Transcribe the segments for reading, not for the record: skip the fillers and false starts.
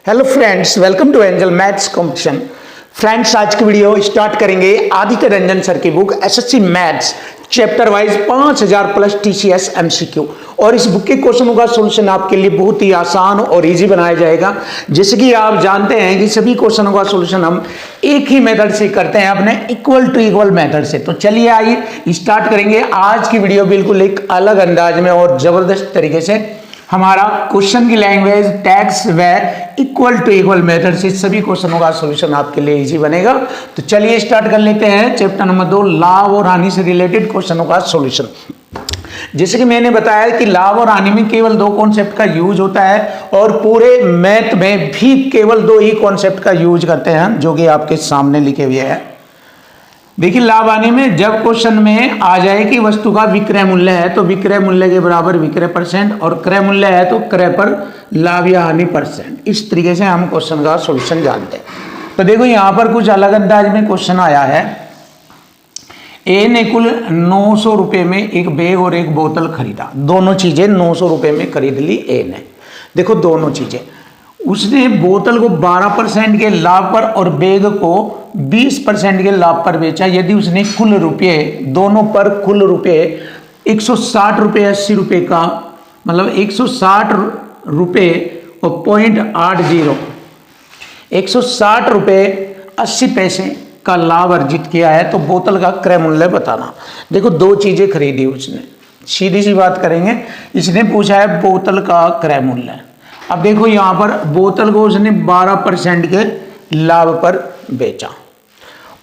Hello friends, welcome to Angel Maths Competition. Friends, आज की video start करेंगे Aditya Ranjan sir की book SSC maths chapter wise 5000 plus TCS MCQ. और इस book के क्वेश्चनों का सॉल्यूशन आपके लिए बहुत ही आसान और इजी बनाया जाएगा। जैसे कि आप जानते हैं कि सभी क्वेश्चनों का सॉल्यूशन हम एक ही मेथड से करते हैं, अपने इक्वल टू इक्वल मेथड से। तो चलिए आइए स्टार्ट करेंगे आज की वीडियो बिल्कुल एक अलग अंदाज में और जबरदस्त तरीके से। हमारा क्वेश्चन की लैंग्वेज टैक्स व इक्वल टू इक्वल मेथड से सभी क्वेश्चनों का सॉल्यूशन आपके लिए इजी बनेगा। तो चलिए स्टार्ट कर लेते हैं चैप्टर नंबर 2, लाभ और हानि से रिलेटेड क्वेश्चनों का सॉल्यूशन। जैसे कि मैंने बताया कि लाभ और हानि में केवल दो कॉन्सेप्ट का यूज होता है और पूरे मैथ में भी केवल दो ही कॉन्सेप्ट का यूज करते हैं, जो कि आपके सामने लिखे हुए हैं। देखिए, लाभ हानि में जब क्वेश्चन में आ जाए कि वस्तु का विक्रय मूल्य है तो विक्रय मूल्य के बराबर विक्रय परसेंट, और क्रय मूल्य है तो क्रय पर लाभ या हानि परसेंट। इस तरीके से हम क्वेश्चन का सॉल्यूशन जानते हैं। तो देखो, यहां पर कुछ अलग अंदाज में क्वेश्चन आया है। ए ने कुल 900 रुपए में एक बैग और एक बोतल खरीदा। दोनों चीजें 900 रुपए में खरीद ली ए ने। देखो, दोनों चीजें उसने बोतल को 12% के लाभ पर और बैग को 20% के लाभ पर बेचा। यदि उसने कुल रुपये, दोनों पर कुल रुपये 160 रुपये 80 रुपये का, मतलब 160 रुपये और 0.80 160 रुपये 80 पैसे का लाभ अर्जित किया है, तो बोतल का क्रय मूल्य बताना। देखो, दो चीजें खरीदी उसने, सीधी सी बात करेंगे। इसने पूछा है बोतल का क्रय मूल्य। अब देखो, यहां पर बोतल को उसने 12% के लाभ पर बेचा।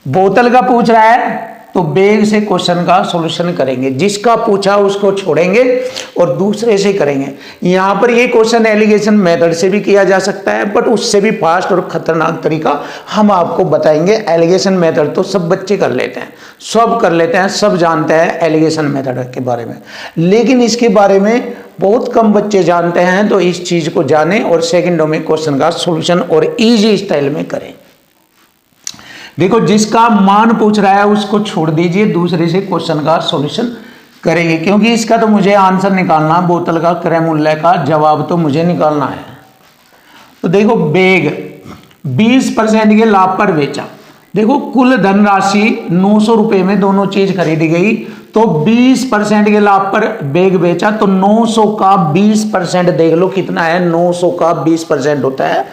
बोतल का पूछ रहा है तो बैग से क्वेश्चन का सॉल्यूशन करेंगे। जिसका पूछा उसको छोड़ेंगे और दूसरे से करेंगे। यहां पर ये क्वेश्चन एलिगेशन मेथड से भी किया जा सकता है, बट उससे भी फास्ट और खतरनाक तरीका हम आपको बताएंगे। एलिगेशन मेथड तो सब बच्चे कर लेते हैं, सब कर लेते हैं, सब जानते हैं एलिगेशन मेथड के बारे में, लेकिन इसके बारे में बहुत कम बच्चे जानते हैं। तो इस चीज को जाने और सेकंडों में क्वेश्चन का सॉल्यूशन और इजी स्टाइल में करें। देखो, जिसका मान पूछ रहा है उसको छोड़ दीजिए, दूसरे से क्वेश्चन का सॉल्यूशन करेंगे, क्योंकि इसका तो मुझे आंसर निकालना, बोतल का क्रय मूल्य का जवाब तो मुझे निकालना है। तो देखो, बैग 20% के लाभ पर बेचा। देखो, कुल धनराशि 900 रुपए में दोनों चीज खरीदी गई, तो 20% के लाभ पर बैग बेचा, तो 900 का 20% देख लो कितना है। 900 का 20% होता है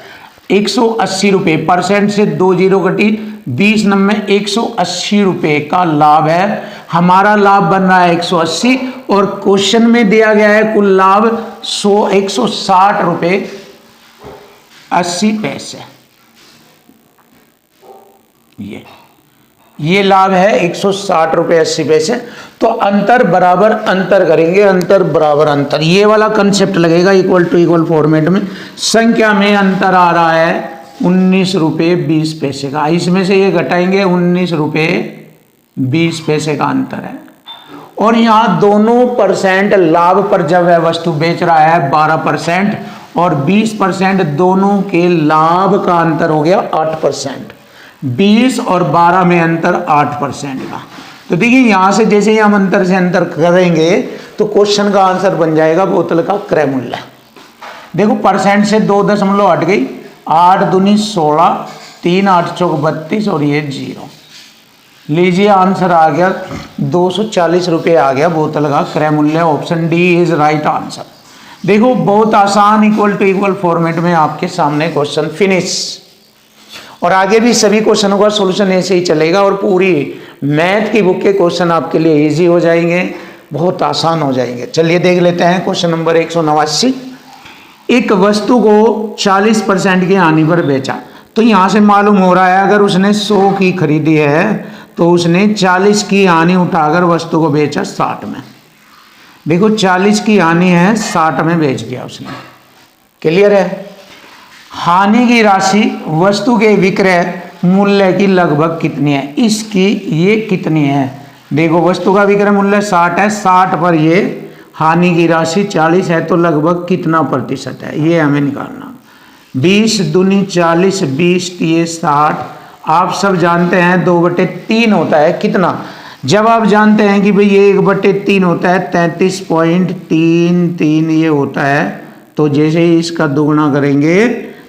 180 रुपये। परसेंट से 2 जीरो कटी, 20 नंबर 180 रुपये का लाभ है। हमारा लाभ बन रहा है 180 और क्वेश्चन में दिया गया है कुल लाभ 160 रुपये 80 पैसे। ये लाभ है 160 रुपये 80 पैसे। तो अंतर बराबर अंतर करेंगे, अंतर बराबर अंतर, ये वाला कंसेप्ट लगेगा इक्वल टू इक्वल फॉर्मेट में। संख्या में अंतर आ रहा है 19 रुपये 20 पैसे का, इसमें से ये घटाएंगे 19 रुपये 20 पैसे का अंतर है। और यहाँ दोनों परसेंट लाभ पर जब वह वस्तु बेच रहा है 12% और 20%, दोनों के लाभ का अंतर हो गया 8%। 20 और 12 में अंतर 8% का। तो देखिए, यहां से जैसे ही हम अंतर से अंतर करेंगे तो क्वेश्चन का आंसर बन जाएगा बोतल का क्रय मूल्य। देखो, परसेंट से 2 दशमलव हट गई, 8 दूनी 16, 3 8 चौक 32 और ये 0। लीजिए, आंसर आ गया 240 रुपये आ गया बोतल का क्रय मूल्य। Option D is right answer. देखो, बहुत आसान इक्वल टू इक्वल फॉर्मेट में आपके सामने क्वेश्चन फिनिश। और आगे भी सभी क्वेश्चनों का सॉल्यूशन ऐसे ही चलेगा और पूरी मैथ की बुक के क्वेश्चन आपके लिए इजी हो जाएंगे, बहुत आसान हो जाएंगे। चलिए देख लेते हैं क्वेश्चन नंबर 189। एक वस्तु को 40% की हानि पर बेचा। तो यहां से मालूम हो रहा है अगर उसने 100 की खरीदी है तो उसने 40 की हानि उठाकर वस्तु को बेचा 60 में। देखो, 40 की हानि है, 60 में बेच दिया उसने। क्लियर है? हानि की राशि वस्तु के विक्रय मूल्य की लगभग कितनी है, इसकी ये कितनी है। देखो, वस्तु का विक्रय मूल्य 60 है, 60 पर ये हानि की राशि 40 है, तो लगभग कितना प्रतिशत है ये हमें निकालना। 20 दूनी 40, 20 ये 60। आप सब जानते हैं 2/3 होता है कितना। जब आप जानते हैं कि भाई ये 1/3 होता है 33.33 ये होता है, तो जैसे ही इसका दोगुना करेंगे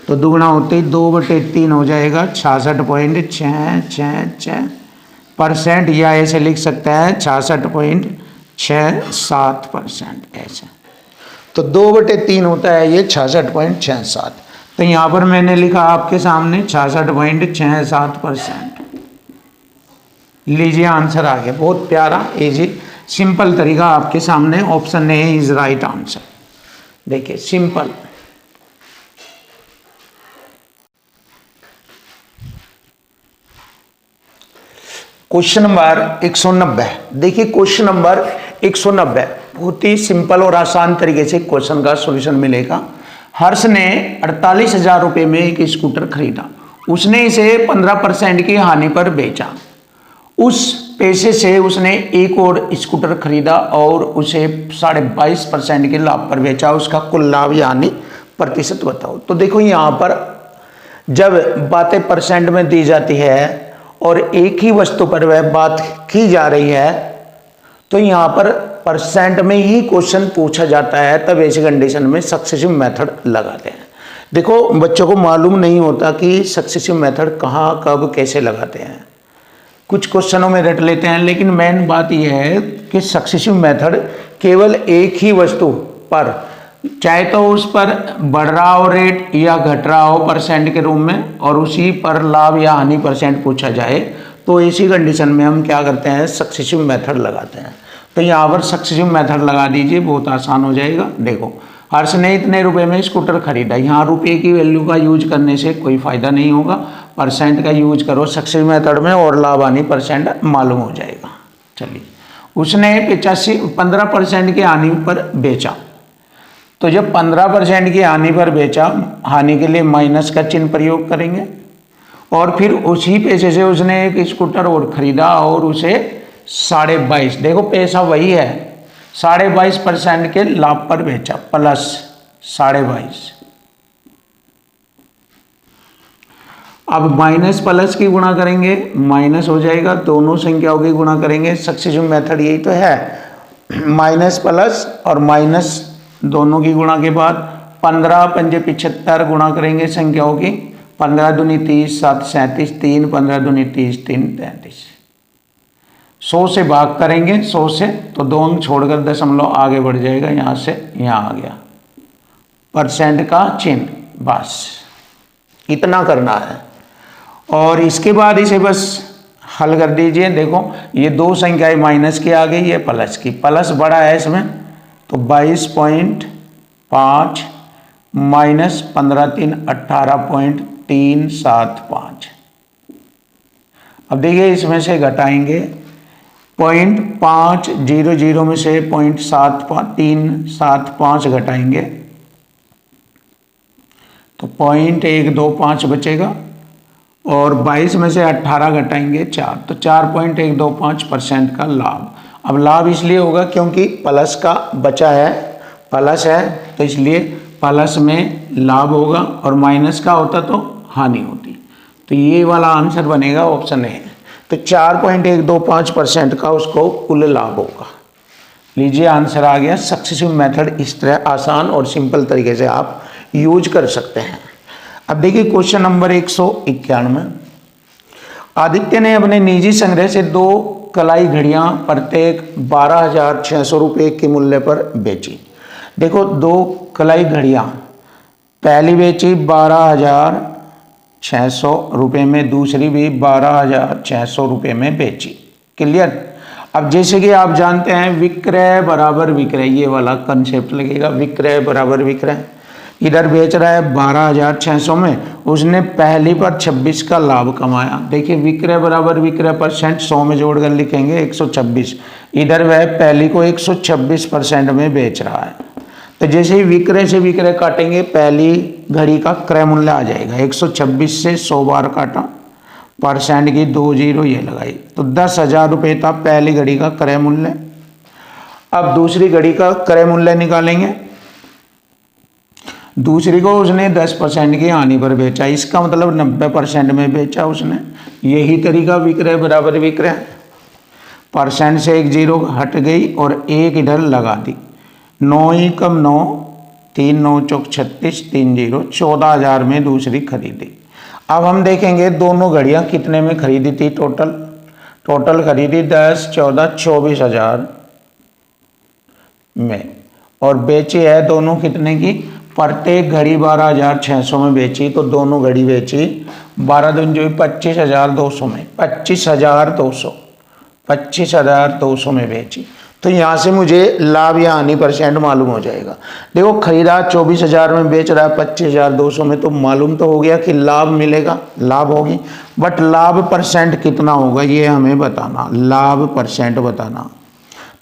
तो दुगुना होते ही 2/3 हो जाएगा 66.66% या ऐसे लिख सकते हैं 66.67% ऐसे। तो 2/3 होता है ये 66.67। तो यहाँ पर मैंने लिखा आपके सामने 66.67%। लीजिए आंसर आ गया। बहुत प्यारा इजी सिंपल तरीका आपके सामने। Option A is right answer. देखिए सिंपल। Question number 190। देखिए क्वेश्चन नंबर 190 बहुत ही सिंपल और आसान तरीके से क्वेश्चन का सॉल्यूशन मिलेगा। हर्ष ने 48,000 रुपये में एक स्कूटर खरीदा। उसने इसे 15% की हानि पर बेचा। उस पैसे से उसने एक और स्कूटर खरीदा और उसे 22.5% के लाभ पर बेचा। उसका कुल लाभ यानी प्रतिशत बताओ। तो देखो यहाँ पर जब बातें परसेंट में दी जाती है और एक ही वस्तु पर वह बात की जा रही है तो यहाँ पर परसेंट में ही क्वेश्चन पूछा जाता है। तब ऐसी कंडीशन में सक्सेसिव मेथड लगाते हैं। देखो बच्चों को मालूम नहीं होता कि सक्सेसिव मेथड कहाँ कब कैसे लगाते हैं। कुछ क्वेश्चनों में रट लेते हैं, लेकिन मेन बात यह है कि सक्सेसिव मेथड केवल एक ही वस्तु पर, चाहे तो उस पर बढ़ रहा हो रेट या घट रहा हो परसेंट के रूप में, और उसी पर लाभ या हानि परसेंट पूछा जाए, तो इसी कंडीशन में हम क्या करते हैं सक्सेसिव मेथड लगाते हैं। तो यहाँ पर सक्सेसिव मेथड लगा दीजिए, बहुत आसान हो जाएगा। देखो हर्ष ने इतने रुपए में स्कूटर खरीदा। यहाँ रुपये की वैल्यू का यूज करने से कोई फायदा नहीं होगा, परसेंट का यूज करो सक्सेसिव मेथड में और लाभ हानि परसेंट मालूम हो जाएगा। चलिए उसने 15% की हानि पर बेचा। तो जब 15% की हानि पर बेचा, हानि के लिए माइनस का चिन्ह प्रयोग करेंगे और फिर उसी पैसे से उसने एक स्कूटर और खरीदा और उसे 22.5, देखो पैसा वही है, 22.5% के लाभ पर बेचा प्लस 22.5। अब माइनस प्लस की गुणा करेंगे, माइनस हो जाएगा, दोनों संख्याओं की गुणा करेंगे। सक्सेसिव मेथड यही तो है, माइनस प्लस और माइनस दोनों की गुणा के बाद 15 पंजे 75 गुणा करेंगे संख्याओं की। 15 दूनी 30, 7 37, 3 15 दूनी 30, 3 33। 100 से भाग करेंगे, 100 से, तो 2 अंक छोड़कर दशमलव आगे बढ़ जाएगा, यहाँ से यहाँ आ गया परसेंट का चिन्ह। बस इतना करना है और इसके बाद इसे बस हल कर दीजिए। देखो ये दो संख्याएं माइनस की आ गई, ये प्लस की, प्लस बड़ा है इसमें, तो 22.5 माइनस 15 3 18.375। अब देखिए इसमें से घटाएंगे 0.500 में से 0.375 घटाएंगे तो 0.125 बचेगा और 22 में से 18 घटाएंगे 4, तो 4.125% का लाभ। अब लाभ इसलिए होगा क्योंकि प्लस का बचा है, प्लस है तो इसलिए प्लस में लाभ होगा, और माइनस का होता तो हानि होती। तो ये वाला आंसर बनेगा ऑप्शन ए। तो 4.125% का उसको कुल लाभ होगा। लीजिए आंसर आ गया। सक्सेसिव मेथड इस तरह आसान और सिंपल तरीके से आप यूज कर सकते हैं। अब देखिए क्वेश्चन नंबर 191। आदित्य ने अपने निजी संग्रह से 2 कलाई घड़ियां प्रत्येक 12,600 रुपये के मूल्य पर बेची। देखो 2 कलाई घड़ियां पहली बेची 12,600 रुपये में, दूसरी भी 12,600 रुपये में बेची। क्लियर। अब जैसे कि आप जानते हैं विक्रय बराबर विक्रय, ये वाला कंसेप्ट लगेगा। विक्रय बराबर विक्रय, इधर बेच रहा है 12,600 में, उसने पहली पर 26 का लाभ कमाया। देखिए विक्रय बराबर विक्रय परसेंट 100 में जोड़कर लिखेंगे 126। इधर वह पहली को 126% में बेच रहा है। तो जैसे ही विक्रय से विक्रय काटेंगे पहली घड़ी का क्रय मूल्य आ जाएगा। 126 से 100 बार काटा, परसेंट की 2 जीरो ये लगाई, तो 10,000 रुपये था पहली घड़ी का क्रय मूल्य। अब दूसरी घड़ी का क्रय मूल्य निकालेंगे। दूसरी को उसने 10% की हानि पर बेचा, इसका मतलब 90% में बेचा उसने। यही तरीका विक्रय बराबर विक्रय, परसेंट से 1 जीरो हट गई और 1 इधर लगा दी। 9 × 9 3 9 चौक 36, 3 0, 14,000 में दूसरी खरीदी। अब हम देखेंगे दोनों घड़ियां कितने में खरीदी थी। टोटल खरीदी 10, 14, 24,000 में, और बेची है दोनों कितने की, प्रत्येक घड़ी 12,600 में बेची। तो दोनों घड़ी बेची 12 दूनी जो 25,200 में, 25,200 में बेची। तो यहाँ से मुझे लाभ या हानि % मालूम हो जाएगा। देखो खरीदा 24,000 में, बेच रहा है 25,200 में, तो मालूम तो हो गया कि लाभ मिलेगा, लाभ होगी। बट लाभ % कितना होगा ये हमें बताना, लाभ % बताना।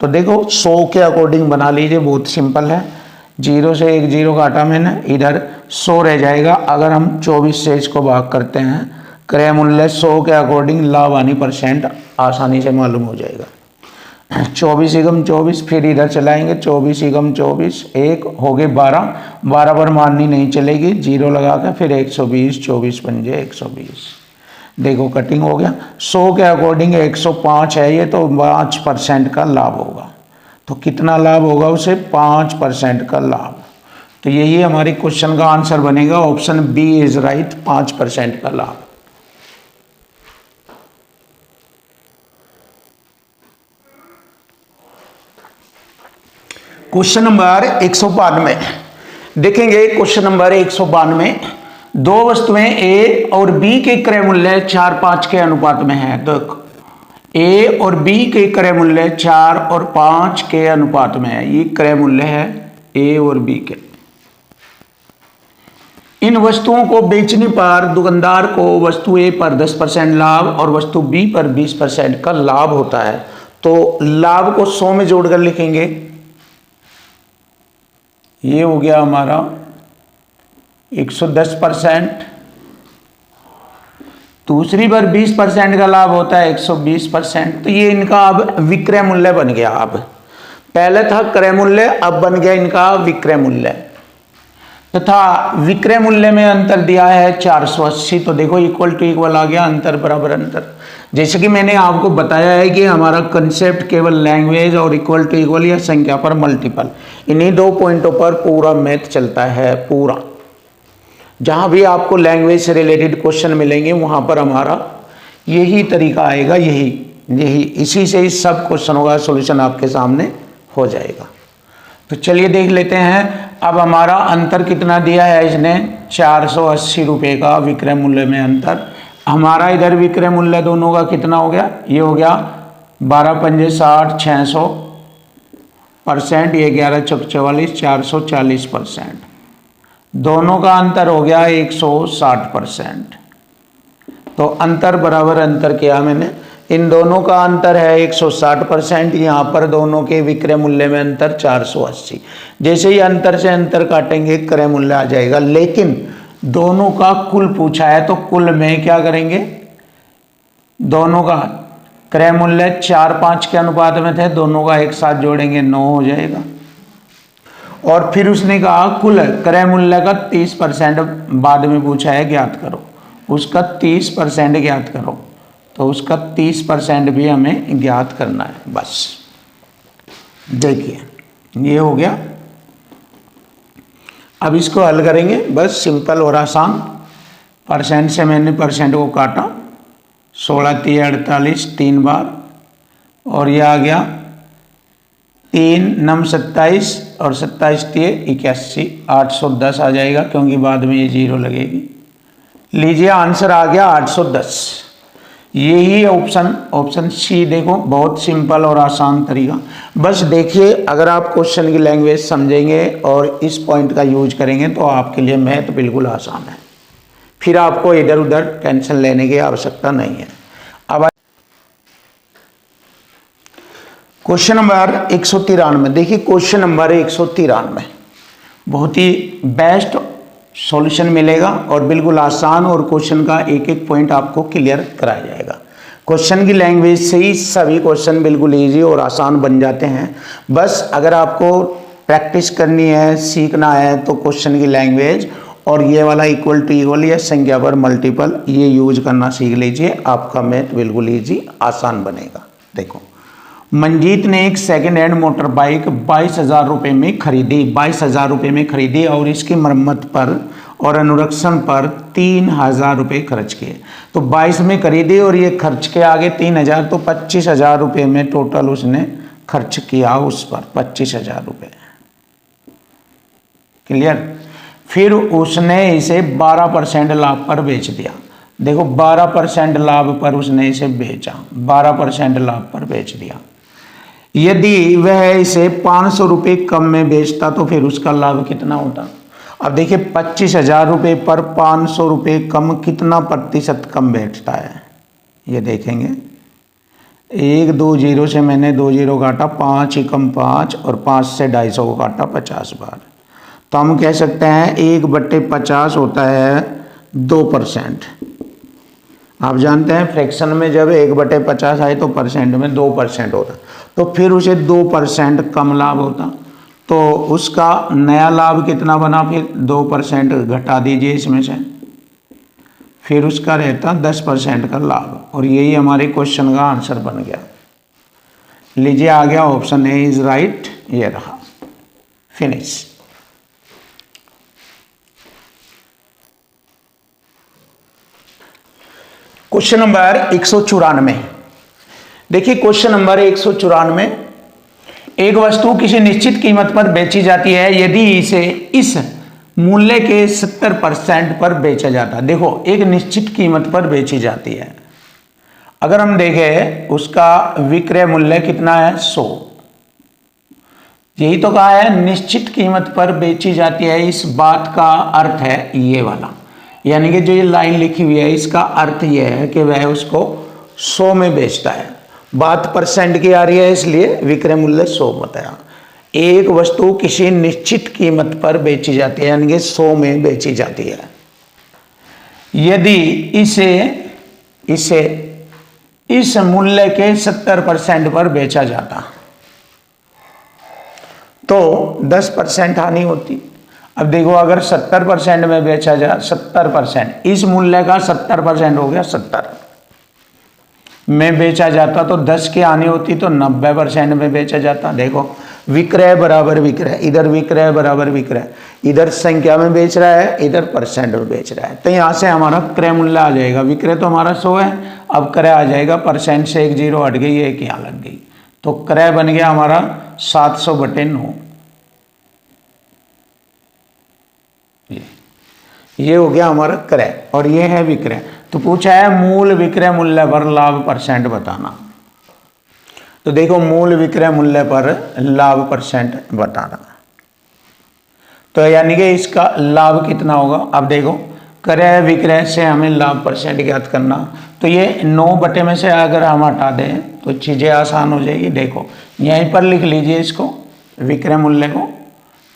तो देखो 100 के अकॉर्डिंग बना लीजिए, बहुत सिंपल है। 0 से 1 0 काटा मैंने, इधर 100 रह जाएगा। अगर हम 24 से इसको भाग करते हैं, क्रय मूल्य 100 के अकॉर्डिंग लाभ हानि % आसानी से मालूम हो जाएगा। 24 × 24, फिर इधर चलाएंगे 24 × 24, 1 हो गए 12, 12 पर मारनी नहीं चलेगी, 0 लगा के फिर 120, 24 पंजे 120। देखो कटिंग हो गया। 100 के अकॉर्डिंग 105 है ये, तो 5% का लाभ होगा। तो कितना लाभ होगा उसे, 5% का लाभ। तो यही हमारी क्वेश्चन का आंसर बनेगा, ऑप्शन बी इज राइट, 5% का लाभ। क्वेश्चन नंबर 192 देखेंगे। क्वेश्चन नंबर 192, दो वस्तुएं ए और बी के क्रय मूल्य 4 5 के अनुपात में है। देखो ए और बी के क्रय मूल्य 4 और 5 के अनुपात में है। ये क्रय मूल्य है ए और बी के। इन वस्तुओं को बेचने पर दुकानदार को वस्तु ए पर 10% लाभ और वस्तु बी पर 20% का लाभ होता है। तो लाभ को 100 में जोड़कर लिखेंगे। ये हो गया हमारा 110%, दूसरी पर 20% का लाभ होता है 120%। तो ये इनका अब विक्रय मूल्य बन गया। अब पहले था क्रय मूल्य, अब बन गया इनका विक्रय मूल्य। तथा विक्रय मूल्य में अंतर दिया है 480। तो देखो इक्वल टू इक्वल आ गया, अंतर बराबर अंतर। जैसे कि मैंने आपको बताया है कि हमारा कंसेप्ट केवल लैंग्वेज और इक्वल टू इक्वल या संख्या पर मल्टीपल, इन्हीं 2 पॉइंटों पर पूरा मैथ चलता है। पूरा जहां भी आपको लैंग्वेज से रिलेटेड क्वेश्चन मिलेंगे वहां पर हमारा यही तरीका आएगा, यही इसी से ही सब क्वेश्चनों का सॉल्यूशन आपके सामने हो जाएगा। तो चलिए देख लेते हैं। अब हमारा अंतर कितना दिया है इसने, 480 रुपये का विक्रय मूल्य में अंतर। हमारा इधर विक्रय मूल्य दोनों का कितना हो गया, ये हो गया 12 पंजे 60, 600%, ये 11 चौक 44, 440%। दोनों का अंतर हो गया 160%। तो अंतर बराबर अंतर किया मैंने, इन दोनों का अंतर है 160%। यहाँ पर दोनों के विक्रय मूल्य में अंतर 480। जैसे ही अंतर से अंतर काटेंगे क्रय मूल्य आ जाएगा। लेकिन दोनों का कुल पूछा है, तो कुल में क्या करेंगे, दोनों का क्रय मूल्य 4 5 के अनुपात में थे, दोनों का एक साथ जोड़ेंगे 9 हो जाएगा। और फिर उसने कहा कुल क्रय मूल्य का 30% बाद में पूछा है ज्ञात करो, उसका 30% ज्ञात करो। तो उसका 30% भी हमें ज्ञात करना है। बस देखिए ये हो गया। अब इसको हल करेंगे, बस सिंपल और आसान। परसेंट से मैंने परसेंट को काटा, 16 3 48 3 बार, और ये आ गया 3 9 27 और 27 3 81, 810 आ जाएगा, क्योंकि बाद में ये 0 लगेगी। लीजिए आंसर आ गया 810। यही ऑप्शन सी। देखो बहुत सिंपल और आसान तरीका। बस देखिए, अगर आप क्वेश्चन की लैंग्वेज समझेंगे और इस पॉइंट का यूज करेंगे तो आपके लिए मैथ बिल्कुल आसान है। फिर आपको इधर उधर टेंशन लेने की आवश्यकता नहीं है। अब क्वेश्चन नंबर 193 देखिए। क्वेश्चन नंबर 193 बहुत ही बेस्ट सॉल्यूशन मिलेगा और बिल्कुल आसान, और क्वेश्चन का एक एक पॉइंट आपको क्लियर कराया जाएगा। क्वेश्चन की लैंग्वेज से ही सभी क्वेश्चन बिल्कुल इजी और आसान बन जाते हैं। बस अगर आपको प्रैक्टिस करनी है, सीखना है, तो क्वेश्चन की लैंग्वेज और ये वाला इक्वल टू इक्वल या संख्या पर मल्टीपल ये यूज करना सीख लीजिए। आपका मैथ बिल्कुल ईजी आसान बनेगा। देखो मंजीत ने एक सेकेंड हैंड मोटर बाइक 22,000 रुपये में खरीदी, 22,000 रुपये में खरीदी और इसकी मरम्मत पर और अनुरक्षण पर 3,000 रुपये खर्च किए। तो 22 में खरीदी और ये खर्च के आगे 3,000, तो 25,000 रुपये में टोटल उसने खर्च किया उस पर 25,000 रुपये। क्लियर। फिर उसने इसे 12% लाभ पर बेच दिया। देखो 12% लाभ पर उसने इसे बेचा, 12% लाभ पर बेच दिया। यदि वह इसे 500 रुपये कम में बेचता तो फिर उसका लाभ कितना होता। अब देखिए 25,000 रुपये पर 500 रुपये कम, कितना प्रतिशत कम बैठता है ये देखेंगे। 1 2 0 से मैंने 2 0 काटा, 5 ही कम 5 और 5 से 250 को काटा 50 बार। तो हम कह सकते हैं 1/50 होता है 2%। आप जानते हैं फ्रैक्शन में जब 1/50 आए तो परसेंट में 2% होता, तो फिर उसे 2% कम लाभ होता। तो उसका नया लाभ कितना बना, फिर 2% घटा दीजिए इसमें से, फिर उसका रहता 10% का लाभ। और यही हमारे क्वेश्चन का आंसर बन गया। लीजिए आ गया ऑप्शन ए इज राइट, ये रहा। फिनिश। Question number 194। देखिए क्वेश्चन नंबर 194, एक वस्तु किसी निश्चित कीमत पर बेची जाती है यदि इसे इस मूल्य के 70% पर बेचा जाता है। देखो एक निश्चित कीमत पर बेची जाती है, अगर हम देखें उसका विक्रय मूल्य कितना है 100। यही तो कहा है निश्चित कीमत पर बेची जाती है, इस बात का अर्थ है ये वाला, यानी कि जो ये लाइन लिखी हुई है इसका अर्थ ये है कि वह उसको 100 में बेचता है। बात परसेंट की आ रही है इसलिए विक्रय मूल्य 100 बताया। एक वस्तु किसी निश्चित कीमत पर बेची जाती है यानी कि 100 में बेची जाती है। यदि इसे इस मूल्य के 70% पर बेचा जाता तो 10% हानि होती। अब देखो अगर 70% में बेचा जा, 70% इस मूल्य का 70% हो गया 70 में बेचा जाता तो 10 की हानि होती, तो 90% में बेचा जाता। देखो विक्रय बराबर विक्रय, इधर विक्रय बराबर विक्रय, इधर संख्या में बेच रहा है, इधर परसेंट में बेच रहा है। तो यहाँ से हमारा क्रय मूल्य आ जाएगा। विक्रय तो हमारा 100 है, अब क्रय आ जाएगा, परसेंट से 1 0 हट गई, 1 यहाँ लग गई, तो क्रय बन गया हमारा 700/9। ये हो गया हमारा क्रय और ये है विक्रय। तो पूछा है मूल विक्रय मूल्य पर लाभ परसेंट बताना। तो देखो मूल विक्रय मूल्य पर लाभ परसेंट बताना, तो यानी कि इसका लाभ कितना होगा। अब देखो क्रय विक्रय से हमें लाभ परसेंट ज्ञात करना, तो ये 9 में से अगर हम हटा दें तो चीज़ें आसान हो जाएगी। देखो यहीं पर लिख लीजिए इसको, विक्रय मूल्य को,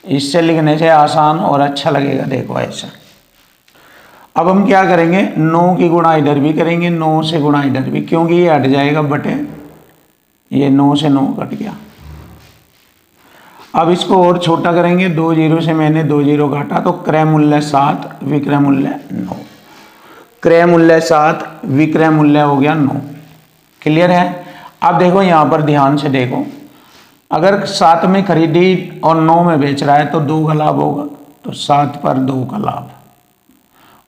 इससे लिखने से आसान और अच्छा लगेगा। देखो ऐसा। अब हम क्या करेंगे, 9 की गुणा इधर भी करेंगे, 9 से गुणा इधर भी, क्योंकि ये हट जाएगा बटे, ये 9 से 9 कट गया। अब इसको और छोटा करेंगे, 2 0 से मैंने 2 0 काटा, तो क्रय मूल्य 7, विक्रय मूल्य 9। क्रय मूल्य 7, विक्रय मूल्य हो गया 9। क्लियर है। अब देखो यहाँ पर ध्यान से देखो, अगर 7 में खरीदी और 9 में बेच रहा है तो 2 का लाभ होगा, तो 7 पर 2 का लाभ।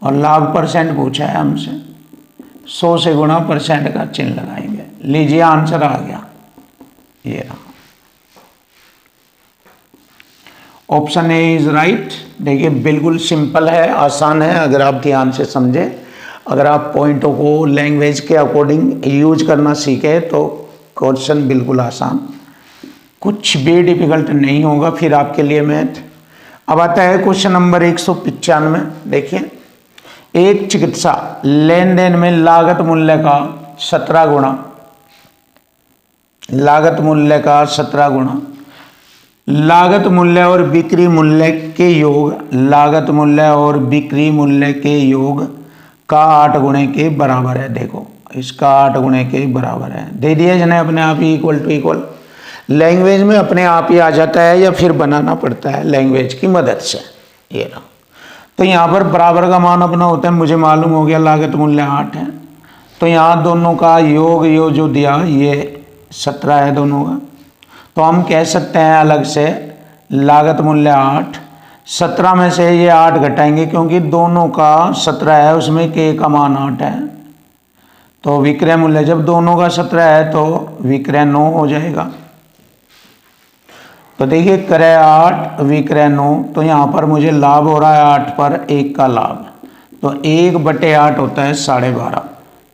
और लाभ परसेंट पूछा है हमसे, 100 से गुणा परसेंट का चिन्ह लगाएंगे। लीजिए आंसर आ गया, ये रहा। Option A is right. देखिए बिल्कुल सिंपल है, आसान है, अगर आप ध्यान से समझे, अगर आप पॉइंटों को लैंग्वेज के अकॉर्डिंग यूज करना सीखे तो क्वेश्चन बिल्कुल आसान, कुछ भी डिफिकल्ट नहीं होगा फिर आपके लिए मैथ। अब आता है क्वेश्चन नंबर 195। देखिए एक चिकित्सा लेन देन में लागत मूल्य का 17 गुणा, लागत मूल्य का 17 गुणा लागत मूल्य और बिक्री मूल्य के योग, लागत मूल्य और बिक्री मूल्य के योग का 8 गुणे के बराबर है। देखो इसका 8 गुणे के बराबर है, दे दिया जने अपने आप ही इक्वल टू इक्वल। लैंग्वेज में अपने आप ही आ जाता है या फिर बनाना पड़ता है लैंग्वेज की मदद से। ये ना, तो यहाँ पर बराबर का मान अपना होता है, मुझे मालूम हो गया लागत मूल्य 8 है, तो यहाँ दोनों का योग यो जो दिया ये 17 है दोनों का। तो हम कह सकते हैं अलग से लागत मूल्य 8, 17 में से ये 8 घटाएंगे क्योंकि दोनों का 17 है, उसमें के का मान 8 है। तो विक्रय मूल्य जब दोनों का 17 है तो विक्रय 9 हो जाएगा। तो देखिए क्रय 8 विक्रय 9, तो यहाँ पर मुझे लाभ हो रहा है 8 पर 1 का लाभ, तो 1/8 होता है 12.5,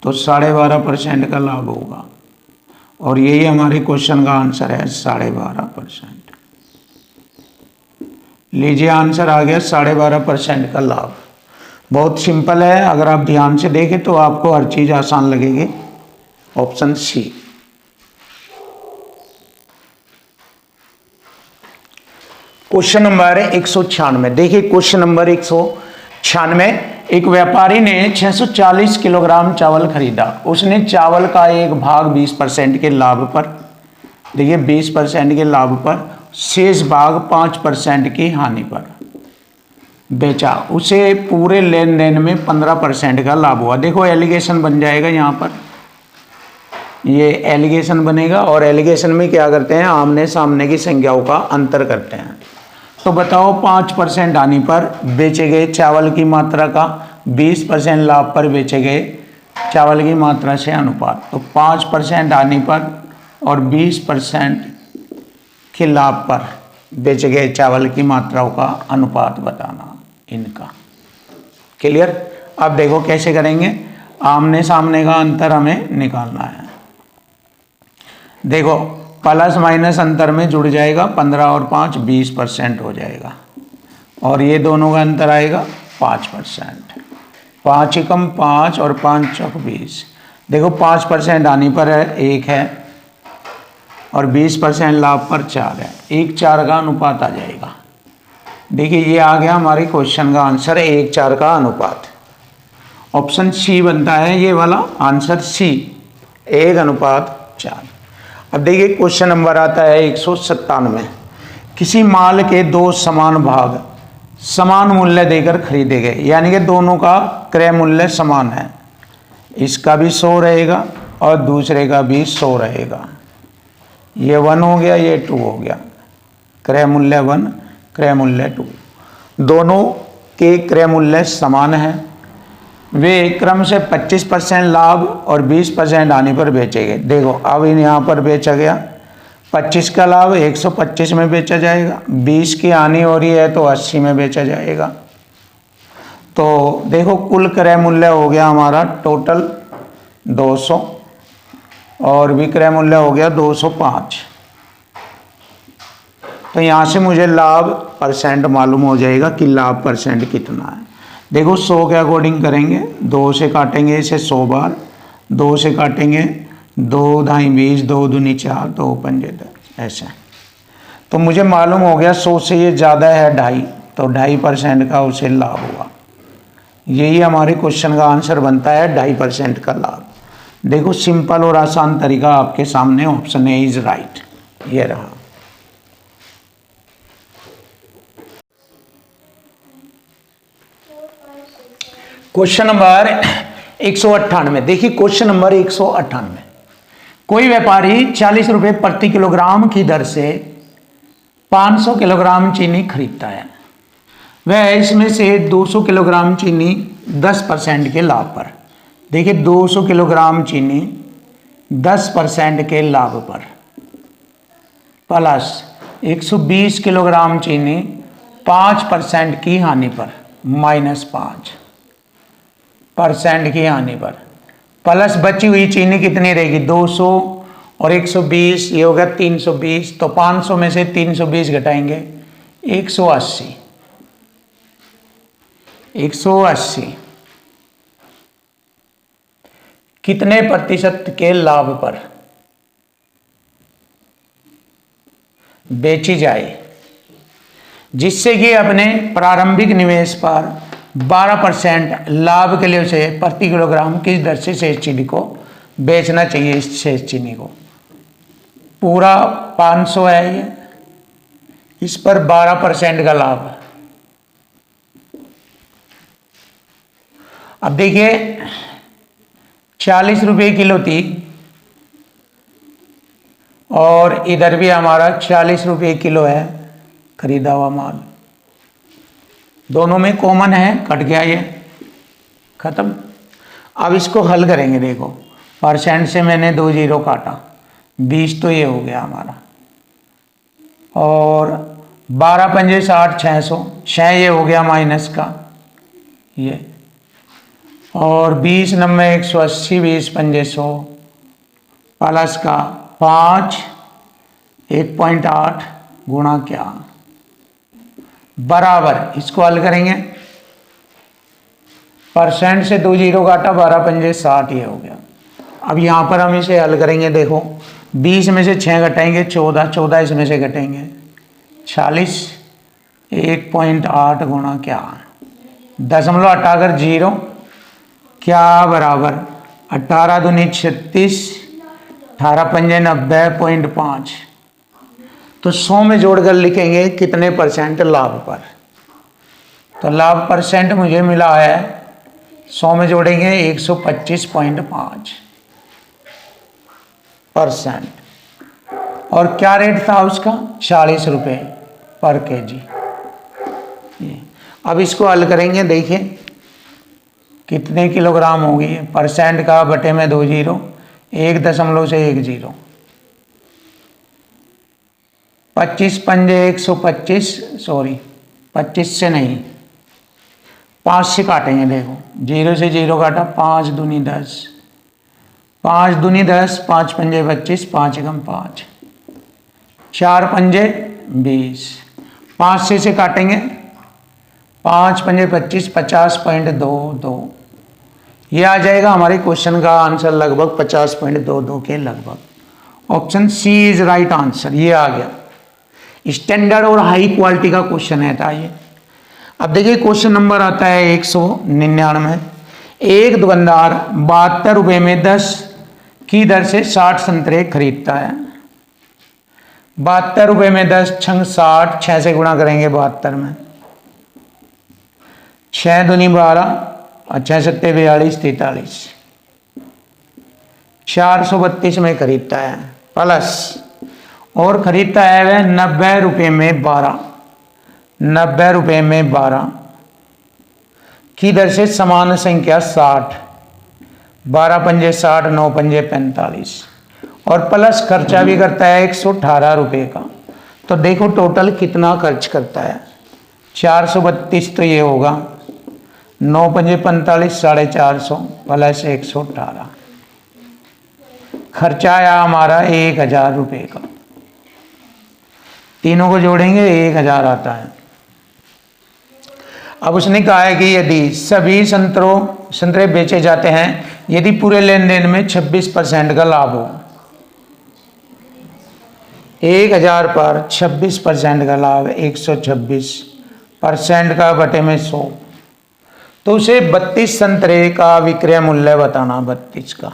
तो 12.5% का लाभ होगा। और यही हमारे क्वेश्चन का आंसर है 12.5%। लीजिए आंसर आ गया 12.5% का लाभ। बहुत सिंपल है, अगर आप ध्यान से देखें तो आपको हर चीज आसान लगेगी। Option C. क्वेश्चन नंबर 196, देखिए क्वेश्चन नंबर 196। एक व्यापारी ने 640 किलोग्राम चावल खरीदा। उसने चावल का एक भाग 20% के लाभ पर, देखिए 20% के लाभ पर, शेष भाग 5% की हानि पर बेचा। उसे पूरे लेन देन में 15% का लाभ हुआ। देखो एलिगेशन बन जाएगा यहाँ पर, ये एलिगेशन बनेगा। और एलिगेशन में क्या करते हैं, आमने सामने की संख्याओं का अंतर करते हैं। तो बताओ 5% हानि पर बेचे गए चावल की मात्रा का 20% लाभ पर बेचे गए चावल की मात्रा से अनुपात। तो 5% हानि पर और 20% के लाभ पर बेचे गए चावल की मात्राओं का अनुपात बताना इनका। क्लियर। अब देखो कैसे करेंगे, आमने सामने का अंतर हमें निकालना है। देखो प्लस माइनस अंतर में जुड़ जाएगा, 15 और 5 20% हो जाएगा। और ये दोनों का अंतर आएगा 5%। 5 एकम 5 और 5 चौक 20। देखो 5% हानि पर है 1 है और 20% लाभ पर 4 है, 1:4 का अनुपात आ जाएगा। देखिए ये आ गया हमारे क्वेश्चन का आंसर 1:4 का अनुपात। ऑप्शन सी बनता है ये वाला आंसर, सी 1:4। अब देखिए क्वेश्चन नंबर आता है 197। किसी माल के 2 समान भाग समान मूल्य देकर खरीदे गए, यानी कि दोनों का क्रय मूल्य समान है। इसका भी 100 रहेगा और दूसरे का भी 100 रहेगा। ये 1 हो गया, ये 2 हो गया। क्रय मूल्य 1, क्रय मूल्य 2, दोनों के क्रय मूल्य समान है। वे क्रम से 25% लाभ और 20% हानि पर बेचे गए। देखो अब यहाँ पर बेचा गया 25 का लाभ 125 में बेचा जाएगा, 20 की हानि हो रही है तो 80 में बेचा जाएगा। तो देखो कुल क्रय मूल्य हो गया हमारा टोटल 200 और विक्रय मूल्य हो गया 205। तो यहाँ से मुझे लाभ परसेंट मालूम हो जाएगा कि लाभ परसेंट कितना है। देखो 100 के अकॉर्डिंग करेंगे, 2 से काटेंगे इसे 100 बार, 2 से काटेंगे 2 ढाई 20, 2 दूनी 4, 2 पंजे 10, ऐसे। तो मुझे मालूम हो गया 100 से ये ज़्यादा है 2.5, तो 2.5% का उसे लाभ हुआ। यही हमारे क्वेश्चन का आंसर बनता है 2.5% का लाभ। देखो सिंपल और आसान तरीका आपके सामने, ऑप्शन ए इज राइट, ये रहा। क्वेश्चन नंबर 198, देखिए क्वेश्चन नंबर 198। कोई व्यापारी 40 रुपये प्रति किलोग्राम की दर से 500 किलोग्राम चीनी खरीदता है। वह इसमें से 200 किलोग्राम चीनी 10% के लाभ पर, देखिए 200 किलोग्राम चीनी 10% के लाभ पर, प्लस 120 किलोग्राम चीनी 5% की हानि पर, -5% की हानि पर, प्लस बची हुई चीनी कितनी रहेगी 200 और 120, ये हो गया 320। तो 500 में से 320 घटाएंगे 180, 180 कितने प्रतिशत के लाभ पर बेची जाए, जिससे कि अपने प्रारंभिक निवेश पर 12% लाभ के लिए उसे प्रति किलोग्राम किस दर से शेष चीनी को बेचना चाहिए। इस शेष चीनी को पूरा 500 है ये, इस पर 12% का लाभ। अब देखिए 40 रुपये किलो थी, और इधर भी हमारा 40 रुपये किलो है खरीदा हुआ माल। दोनों में कॉमन है, कट गया ये, खत्म। अब इसको हल करेंगे। देखो परसेंट से मैंने 2 जीरो काटा, 20 तो ये हो गया हमारा, और 12 पंजे 60, 600, 6 ये हो गया माइनस का ये, और 20 नब्बे 180, 20 पंजे 100 प्लस का 5, 1.8 गुणा क्या बराबर, इसको हल करेंगे। परसेंट से 2 जीरो काटा, 12 पंजे 60 ये हो गया। अब यहाँ पर हम इसे हल करेंगे। देखो 20 में से 6 घटाएंगे 14, 14 इसमें से घटेंगे 40, 1.8 गुणा क्या, दशमलव हटाकर 0 क्या बराबर 18 दूनी 36, 18 पंजे 90.5। तो 100 में जोड़कर लिखेंगे कितने परसेंट लाभ पर। तो लाभ परसेंट मुझे मिला है 100 में जोड़ेंगे 125.5 %। और क्या रेट था उसका, 40 रुपये पर केजी। अब इसको हल करेंगे। देखिए कितने किलोग्राम होगी, परसेंट का बटे में 2 जीरो, 1 दशमलव से 1 जीरो, 25 पंजे 125, सॉरी 25 से नहीं 5 से काटेंगे। देखो 0 से 0 काटा, 5 दूनी 10, 5 दूनी 10, 5 पंजे 25, 5 एकम 5, 4 पंजे 20, 5 से काटेंगे, 5 पंजे 25, 50.22। ये आ जाएगा हमारे क्वेश्चन का आंसर लगभग 50.22 के लगभग। Option C is right answer, ये आ गया। स्टैंडर्ड और हाई क्वालिटी का क्वेश्चन है था ये। अब देखिए क्वेश्चन नंबर आता है 199। एक दुकानदार 72 रुपये में 10 की दर से 60 संतरे खरीदता है। 72 रुपये में 10 छंग 60, 6 से गुणा करेंगे 72 में, 6 दूनी 12, 6 सत्ते 42, 43, 432 में खरीदता है प्लस, और खरीदता है वह 90 रुपये में 12, 90 रुपये में 12 की दर से समान संख्या 60, 12 पंजे 60, 9 पंजे 45, और प्लस खर्चा भी करता है 118 रुपये का। तो देखो टोटल कितना खर्च करता है, 432 तो ये होगा, 9 पंजे 45, 450 प्लस 118, खर्चा आया हमारा 1000 रुपये का। तीनों को जोड़ेंगे 1000 आता है। अब उसने कहा है कि यदि सभी संतरे बेचे जाते हैं, यदि पूरे लेन देन में 26% का लाभ हो, 1000 पर 26% का लाभ 126% का बटे में 100, तो उसे 32 संतरे का विक्रय मूल्य बताना, 32 का।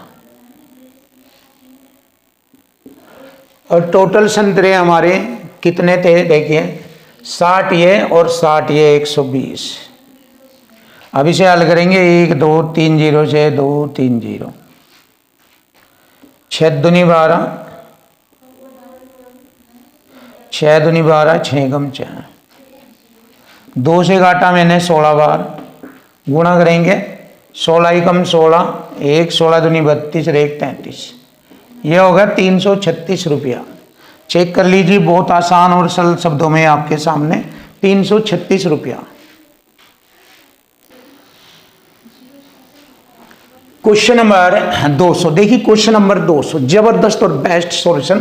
और टोटल संतरे हमारे कितने थे, देखिए 60 ये और 60 ये 120। अब इसे हल करेंगे, 1 2 3 0 से 2 3 0, 6 दूनी 12, 6 दूनी 12, 6 कम 4, 2 से काटा मैंने 16 बार, गुणा करेंगे 16 कम 16, 1 16 दूनी 32 और 1 33, यह होगा 336 रुपया। चेक कर लीजिए, बहुत आसान और सरल शब्दों में आपके सामने 336 रुपया। क्वेश्चन नंबर 200, देखिए क्वेश्चन नंबर 200 जबरदस्त और बेस्ट सॉल्यूशन।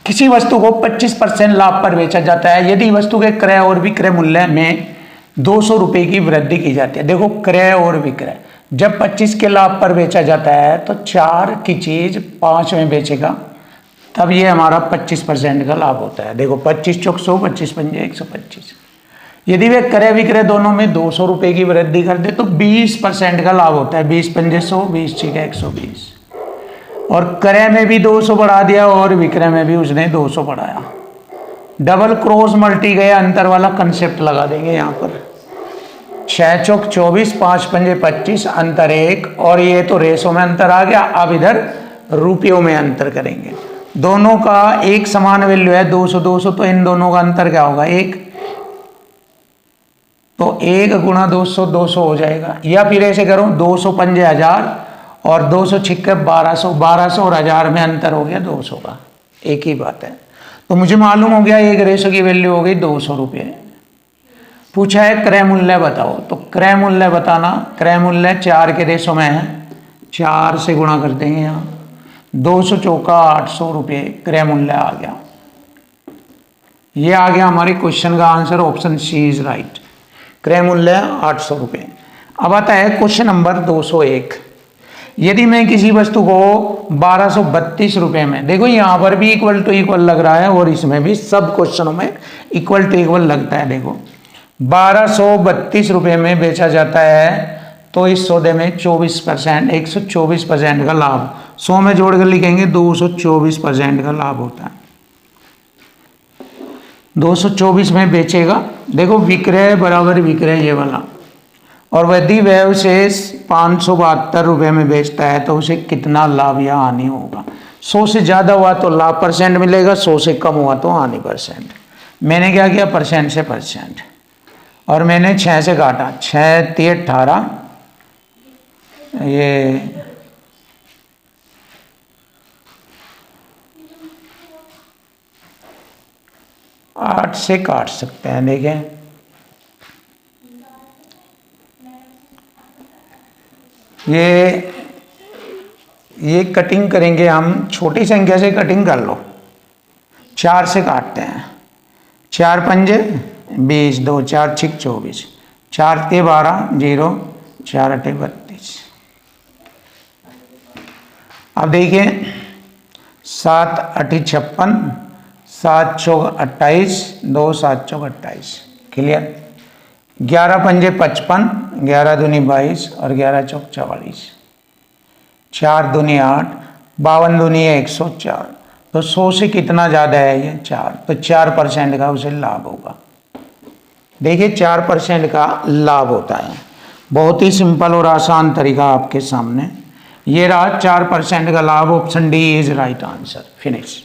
किसी वस्तु को 25% लाभ पर बेचा जाता है यदि वस्तु के क्रय और विक्रय मूल्य में 200 रुपये की वृद्धि की जाती है। देखो क्रय और विक्रय, जब 25 के लाभ पर बेचा जाता है तो 4 की चीज 5 में बेचेगा, तब ये हमारा 25% का लाभ होता है। देखो 25 चौक 100, 25 पंजे 125। यदि वे क्रय विक्रय दोनों में 200 रुपये की वृद्धि कर दे तो 20% का लाभ होता है। 20 पंजे 100, 20 छः 120, और क्रय में भी 200 बढ़ा दिया और विक्रय में भी उसने 200 बढ़ाया। डबल क्रॉस मल्टी गया अंतर वाला कंसेप्ट लगा देंगे यहाँ पर। 6 चौक 24, 5 पंजे 25, अंतर 1, और ये तो रेशो में अंतर आ गया। अब इधर रुपयों में अंतर करेंगे दोनों का एक समान वैल्यू है 200 200, तो इन दोनों का अंतर क्या होगा 1, तो 1 गुणा 200 200 हो जाएगा। या फिर ऐसे करो 200 पंजे 1000 और 200 छिक्के 1200, 1200 और 1000 में अंतर हो गया 200 का, एक ही बात है। तो मुझे मालूम हो गया एक रेशो की वैल्यू हो गई 200 रुपये। पूछा है क्रय मूल्य बताओ, तो क्रय मूल्य बताना, क्रय मूल्य 4 के रेशो में है, 4 से गुणा कर देंगे यहाँ, 200 चौका 800 रुपये क्रय मूल्य आ गया। ये आ गया हमारे क्वेश्चन का answer, option C is right, क्रय मूल्य 800 रुपये। अब आता है क्वेश्चन नंबर 201। यदि मैं किसी वस्तु को 1232 रुपये में, देखो यहाँ पर भी इक्वल टू इक्वल लग रहा है और इसमें भी सब क्वेश्चनों में इक्वल टू इक्वल लगता है। देखो 1232 रुपये में बेचा जाता है, तो इस सौदे में 24%, 124% का लाभ, 100 में जोड़कर लिखेंगे 224% का लाभ होता है। 224 में बेचेगा, देखो विक्रय बराबर विक्रय ये वाला, और यदि वह उसे 572 रुपये में बेचता है तो उसे कितना लाभ या हानि होगा। 100 से ज़्यादा हुआ तो लाभ परसेंट मिलेगा, 100 से कम हुआ तो हानि परसेंट। मैंने क्या किया परसेंट से परसेंट, और मैंने 6 से काटा, 6 3 18, ये 8 से काट सकते हैं। देखें ये कटिंग करेंगे हम, छोटी संख्या से कटिंग कर लो, 4 से काटते हैं, 4 पंजे 20, 2 4 6 24, 4 ते 12 0, 4 अठे 32। अब देखिए 7 अठी 56, 7 चौक 28, 2 7 चौक 28, क्लियर। 11 पंजे 55, 11 दूनी 22 और 11 चौक 44, 4 दूनी 8, 52 दूनी 104, तो 100 से कितना ज़्यादा है ये 4, तो 4% का उसे लाभ होगा। देखिए 4% का लाभ होता है, बहुत ही सिंपल और आसान तरीका आपके सामने। ये रहा 4% का लाभ, option D is right answer, finish.